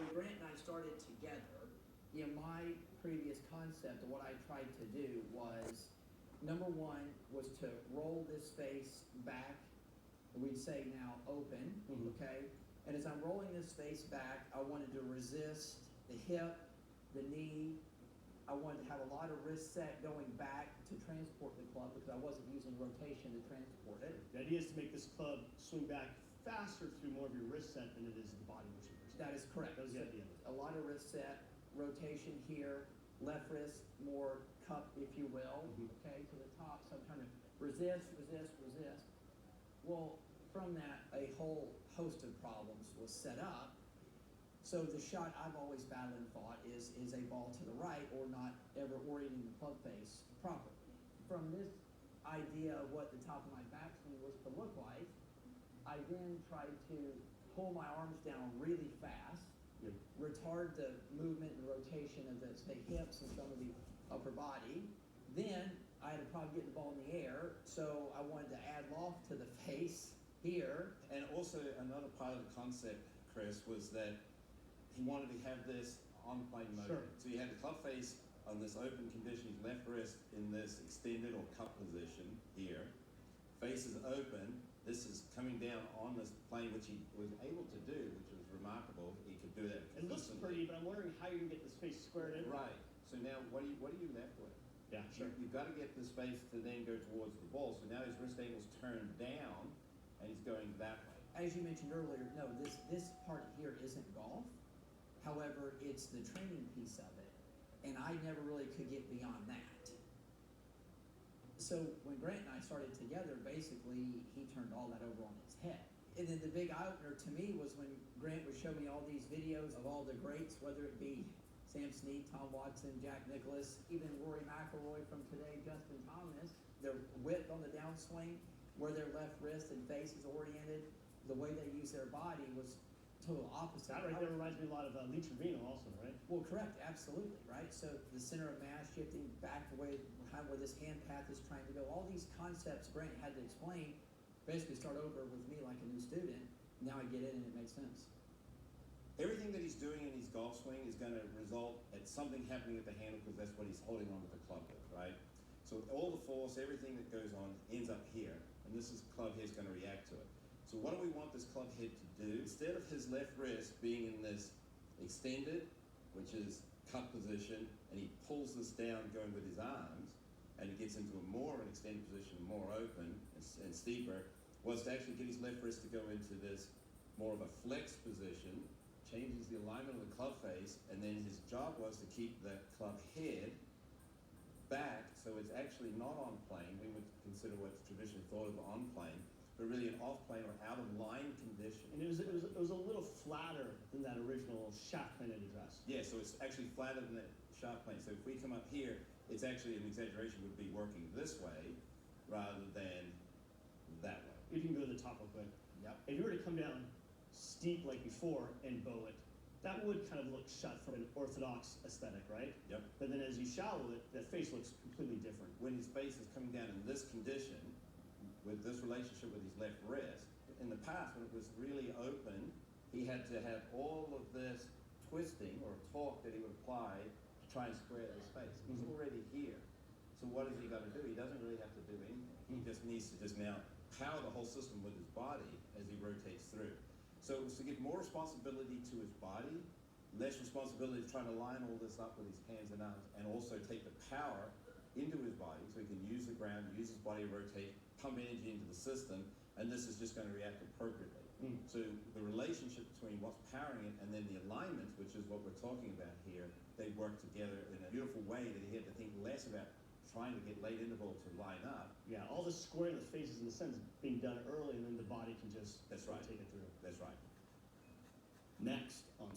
when Grant and I started together, my previous concept of what I tried to do was, number one, was to roll this face back, we'd say now open, okay? And as I'm rolling this face back, I wanted to resist the hip, the knee. I wanted to have a lot of wrist set going back to transport the club because I wasn't using rotation to transport it. The idea is to make this club swing back faster through more of your wrist set than it is the body motion. That is correct. That was the idea. A lot of wrist set, rotation here, left wrist more cup, if you will, okay, to the top. So I'm trying to resist. Well, from that, a whole host of problems was set up. So the shot I've always battled and fought is a ball to the right or not ever orienting the club face properly. From this idea of what the top of my backswing was to look like, I then tried to pull my arms down really fast, retard the movement and rotation of the hips and some of the upper body. Then I had a problem getting the ball in the air, so I wanted to add loft to the face here. And also another part of the concept, Chris, was that he wanted to have this on plane motion. Sure. So you had the club face on this open condition, his left wrist in this extended or cup position here. Face is open. This is coming down on this plane, which he was able to do, which was remarkable. He could do that. It looks pretty, but I'm wondering how you can get this face squared in. Right. So now, what are you left with? Yeah, sure. You've got to get this face to then go towards the ball. So now his wrist angle's turned down, and he's going that way. As you mentioned earlier, no, this part here isn't golf. However, it's the training piece of it, and I never really could get beyond that. So when Grant and I started together, basically, he turned all that over on his head. And then the big eye-opener to me was when Grant would show me all these videos of all the greats, whether it be Sam Snead, Tom Watson, Jack Nicklaus, even Rory McIlroy from today, Justin Thomas. Their width on the downswing, where their left wrist and face is oriented, the way they use their body was total opposite. That right there reminds me a lot of Lee Trevino also, right? Well, correct, absolutely, right? So the center of mass shifting back the way behind where this hand path is trying to go. All these concepts Grant had to explain, basically start over with me like a new student. Now I get it and it makes sense. Everything that he's doing in his golf swing is going to result at something happening at the handle because that's what he's holding on to the club with, right? So all the force, everything that goes on ends up here, and this is club head's going to react to it. So what do we want this club head to do? Instead of his left wrist being in this extended, which is cup position, and he pulls this down going with his arms, and it gets into a more of an extended position, more open and steeper, was to actually get his left wrist to go into this more of a flex position, changes the alignment of the club face, and then his job was to keep the club head back, so it's actually not on plane. We would consider what's traditionally thought of on plane, but really an off plane or out of line condition. And it was a little flatter than that original shaft plane that addressed. Yeah, so it's actually flatter than that shaft plane. So if we come up here, it's actually an exaggeration would be working this way rather than that way. If you can go to the top real quick. Yep. If you were to come down steep like before and bow it, that would kind of look shut from an orthodox aesthetic, right? Yep. But then as you shallow it, that face looks completely different. When his face is coming down in this condition, with this relationship with his left wrist, in the past when it was really open, he had to have all of this twisting or torque that he would apply to try and square his face. He's already here. So what has he got to do? He doesn't really have to do anything. He just needs to just now power the whole system with his body as he rotates through. So it was to give more responsibility to his body, less responsibility to try to line all this up with his hands and arms, and also take the power into his body so he can use the ground, use his body to rotate, pump energy into the system, and this is just going to react appropriately. So the relationship between what's powering it and then the alignment, which is what we're talking about here, they work together in a beautiful way that he had to think less about trying to get late interval to line up. Yeah, all the squaring the faces in the sense being done early, and then the body can just That's right. take it through. That's right. Next on